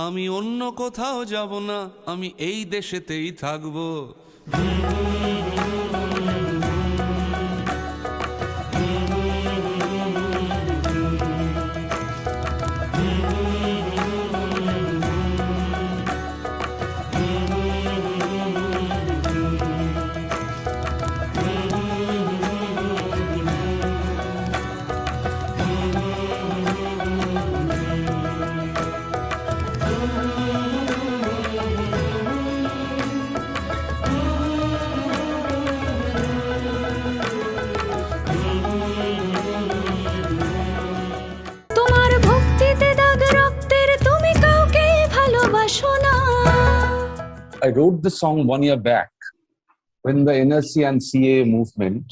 আমি অন্য কোথাও যাব না, আমি এই দেশেতেই থাকবো। I wrote the song 1 year back when the NRC and CA movement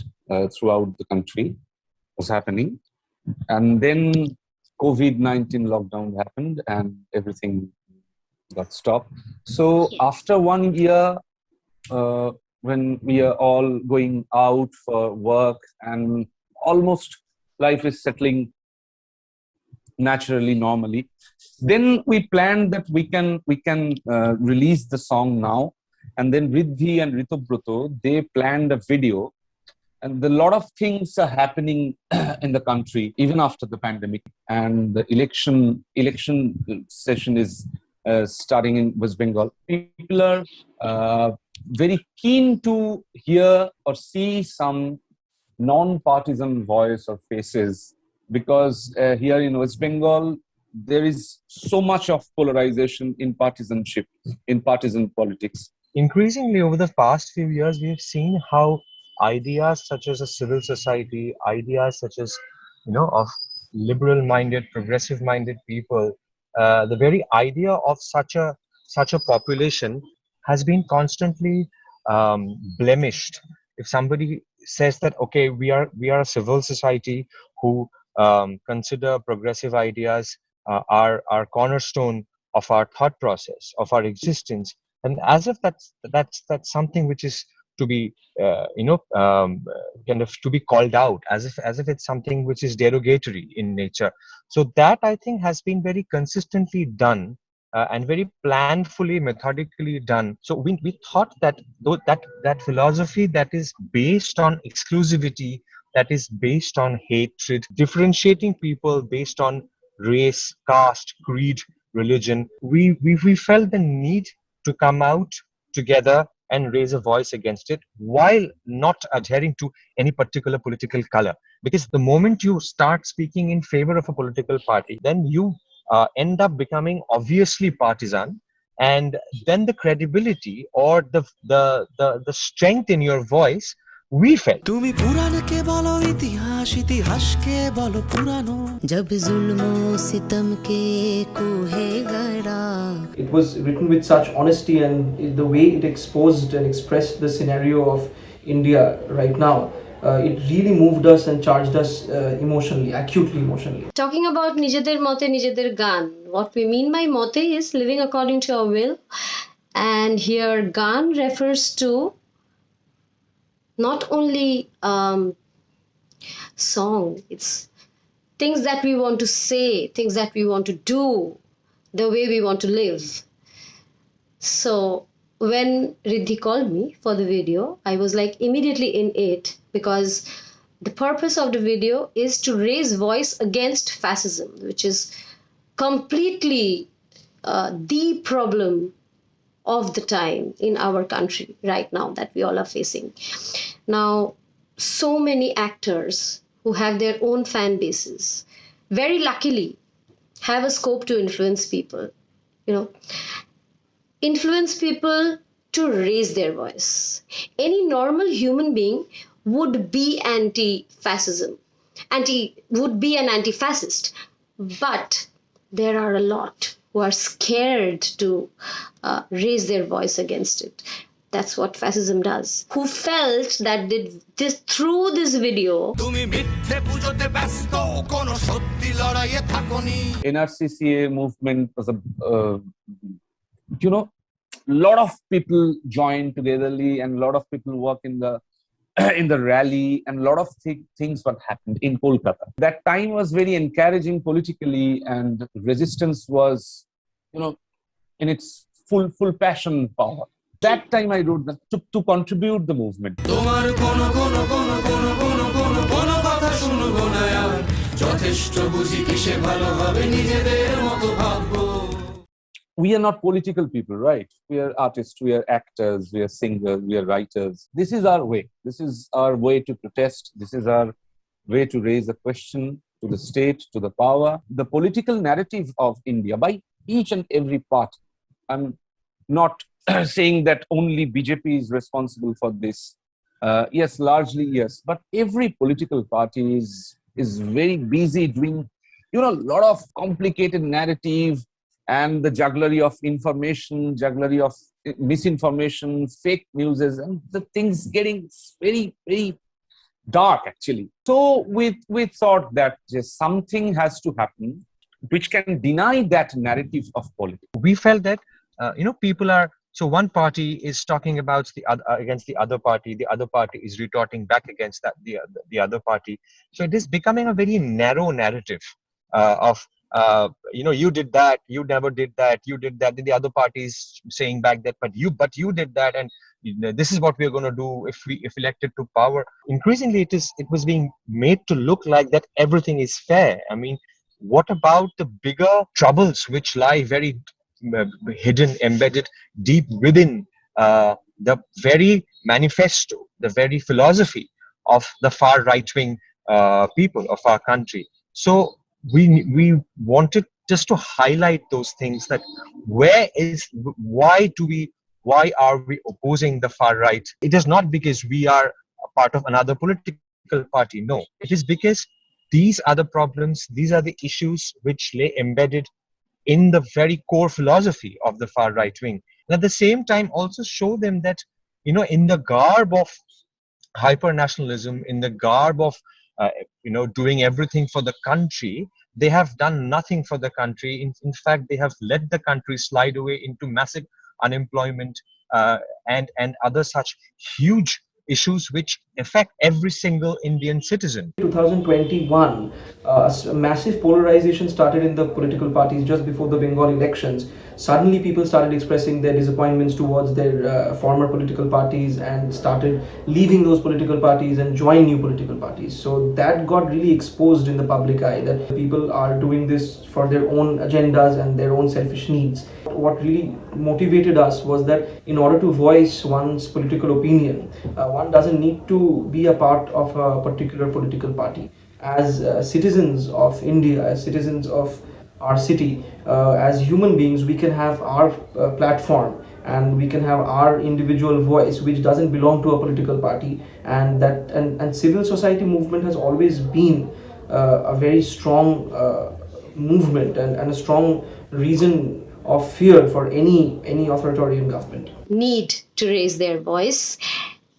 throughout the country was happening. And then COVID-19 lockdown happened and everything got stopped. So after 1 year, when we are all going out for work and almost life is settling naturally, normally, then we planned that we can release the song now. And then Riddhi and Ritubruto, they planned a video, and a lot of things are happening in the country even after the pandemic, and the election session is starting in West Bengal. People are very keen to hear or see some non-partisan voice or faces, because here in West Bengal, there is so much of polarization in partisanship, in partisan politics. Increasingly over the past few years, we have seen how ideas such as a civil society, ideas such as, of liberal-minded, progressive-minded people, the very idea of such a population has been constantly blemished. If somebody says that, okay, we are a civil society who consider progressive ideas our cornerstone of our thought process, of our existence, and as if that's something which is to be kind of to be called out, as if it's something which is derogatory in nature. So that, I think, has been very consistently done and very planfully, methodically done. So we thought that that philosophy that is based on exclusivity, that is based on hatred, differentiating people based on race, caste, creed, religion, we felt the need to come out together and raise a voice against it, while not adhering to any particular political color. Because the moment you start speaking in favor of a political party, then you end up becoming obviously partisan, and then the credibility or the strength in your voice, we felt. তুমি পুরাণকে বলো ইতিহাস, ইতিহাসকে বলো পুরানো, job জুলমো সিতম কে কোহে গড়া. It was written with such honesty, and the way it exposed and expressed the scenario of India right now, it really moved us and charged us emotionally, acutely emotionally. Talking about Nijeder Mawte Nijeder Gaan, what we mean by Mawte is living according to our will, and here Gaan refers to not only song, it's things that we want to say, things that we want to do, the way we want to live. So when Riddhi called me for the video, I was like immediately in it, because the purpose of the video is to raise voice against fascism, which is completely the problem of the time in our country right now that we all are facing. Now, so many actors who have their own fan bases, very luckily, have a scope to influence people, influence people to raise their voice. Any normal human being would be anti-fascism, would be an anti-fascist, but there are a lot who are scared to raise their voice against it. That's what fascism does. Who felt that through this video, NRCCA movement was a lot of people joined togetherly, and a lot of people work in the rally, and a lot of things what happened in Kolkata. That time was very encouraging politically, and resistance was, in its full passion power. That time I wrote that to contribute the movement. তোমার কোনো কোনো কোনো কোনো কোনো কোনো কোনো কথা শুনবো না আর যথেষ্ট বুঝি কিসে ভালো হবে নিজেদের মতো ভাববো We are not political people, right? We are artists, we are actors, we are singers, we are writers. This is our way. This is our way to protest. This is our way to raise a question to the state, to the power. The political narrative of India by each and every part. I'm not saying that only BJP is responsible for this. Yes, largely yes. But every political party is very busy doing, a lot of complicated narrative, and the jugglery of information, jugglery of misinformation, fake news, and the things getting very, very dark actually. So we thought that just something has to happen which can deny that narrative of politics. We felt that people are, so one party is talking about the other against the other party is retorting back against that the other party. So it is becoming a very narrow narrative of you did that, you never did that, you did that, then the other party is saying back that but you did that, and this is what we are going to do if elected to power. Increasingly it was being made to look like that everything is fair. I mean, what about the bigger troubles which lie very hidden, embedded deep within the very manifesto, the very philosophy of the far right-wing people of our country? So we wanted just to highlight those things, that why are we opposing the far right? It is not because we are a part of another political party. No, it is because these are the problems, these are the issues which lay embedded in the very core philosophy of the far right wing, and at the same time also show them that in the garb of hyper nationalism, in the garb of doing everything for the country, they have done nothing for the country. In fact, they have let the country slide away into massive unemployment and other such huge issues which affect every single Indian citizen. 2021, a massive polarization started in the political parties just before the Bengal elections. Suddenly people started expressing their disappointments towards their former political parties and started leaving those political parties and join new political parties. So that got really exposed in the public eye, that people are doing this for their own agendas and their own selfish needs. What really motivated us was that in order to voice one's political opinion, one doesn't need to be a part of a particular political party. As citizens of India, as citizens of our city, as human beings, we can have our platform and we can have our individual voice which doesn't belong to a political party, and civil society movement has always been a very strong movement and a strong reason of fear for any authoritarian government. Need to raise their voice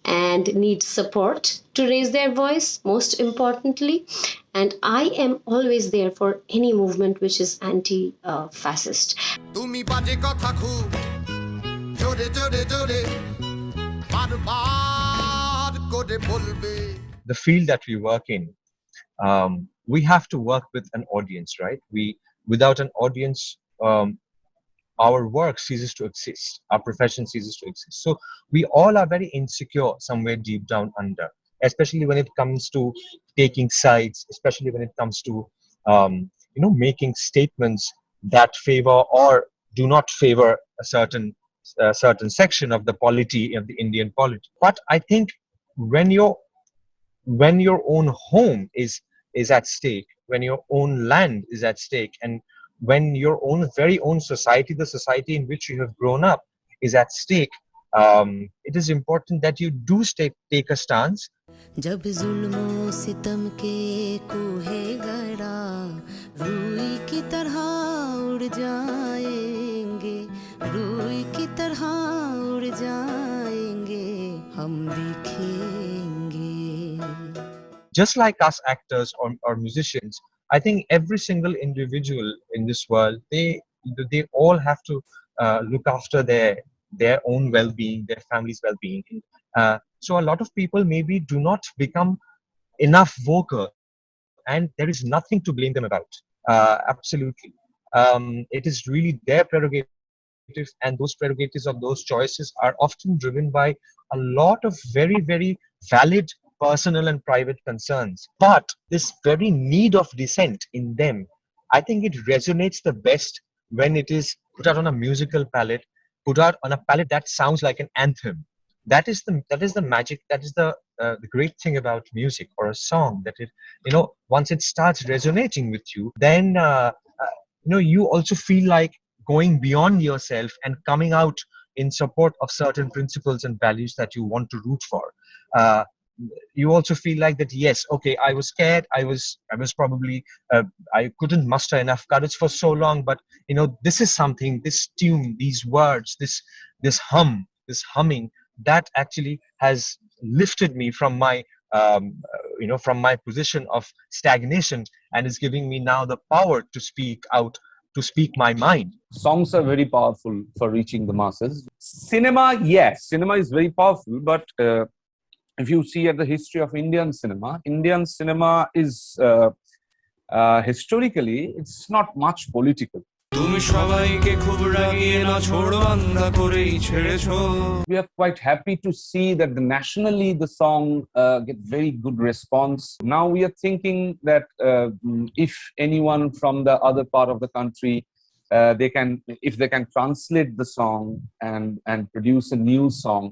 and need support to raise their voice, most importantly. And I am always there for any movement which is anti-fascist. The field that we work in, we have to work with an audience, right? Without an audience, our work ceases to exist, our profession ceases to exist. So we all are very insecure somewhere deep down under, especially when it comes to taking sides, especially when it comes to making statements that favor or do not favor a certain section of the polity, of the Indian polity. But I think when your own home is at stake, when your own land is at stake, and when your very own society, the society in which you have grown up, is at stake, it is important that you do take a stance. जब जुल्मों सितम के कोहे गड़ा रूई की तरह उड़ जाएंगे, रूई की तरह उड़ जाएंगे, हम दिखेंगे. Just like us actors or musicians, I think every single individual in this world, they all have to look after their own well-being, their family's well-being. So a lot of people maybe do not become enough vocal, and there is nothing to blame them about. Absolutely. It is really their prerogative and those prerogatives of those choices are often driven by a lot of very, very valid personal and private concerns. But this very need of dissent in them, I think it resonates the best when it is put out on a musical palette, put out on a palette that sounds like an anthem. That is the magic. That is the great thing about music or a song, that it, once it starts resonating with you, then you also feel like going beyond yourself and coming out in support of certain principles and values that you want to root for. Uh, you also feel like that, yes, okay, I was scared, I was probably I couldn't muster enough courage for so long, but this is something, this tune, these words, this humming, that actually has lifted me from my from my position of stagnation, and is giving me now the power to speak out, to speak my mind. Songs are very powerful for reaching the masses. Cinema, yes, cinema is very powerful, but if you see at the history of Indian cinema is historically, it's not much political. তুমি সবাইকে খুব রাগিয়ে না ছোড়বান্ধা করেই ছেড়েছো। We are quite happy to see that nationally the song get very good response. Now we are thinking that if anyone from the other part of the country, if they can translate the song and produce a new song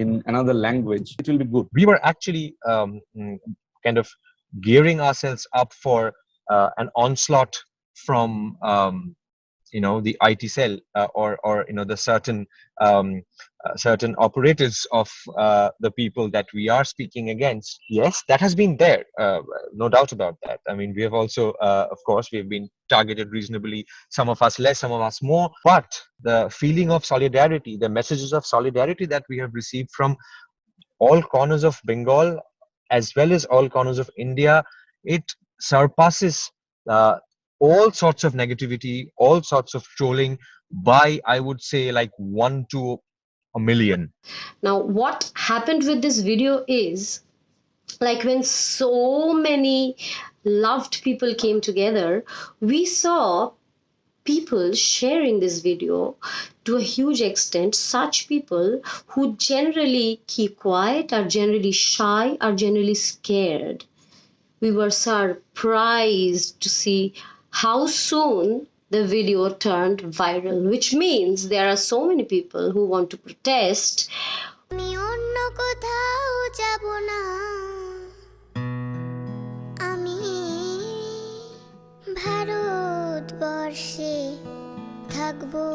in another language, it will be good. We were actually kind of gearing ourselves up for an onslaught from the IT cell, or the certain operatives of the people that we are speaking against. Yes, that has been there, no doubt about that. I mean, we have also, of course, we have been targeted reasonably, some of us less, some of us more, but the feeling of solidarity, the messages of solidarity that we have received from all corners of Bengal as well as all corners of India, it surpasses all sorts of negativity, all sorts of trolling, by, I would say, like 1 to a million. Now, what happened with this video is, like, when so many loved people came together, we saw people sharing this video to a huge extent. Such people who generally keep quiet, are generally shy, are generally scared. We were surprised to see how soon the video turned viral, which means there are so many people who want to protest. আমি অন্য কোথাও যাব না, আমি ভারতবর্ষে থাকবো।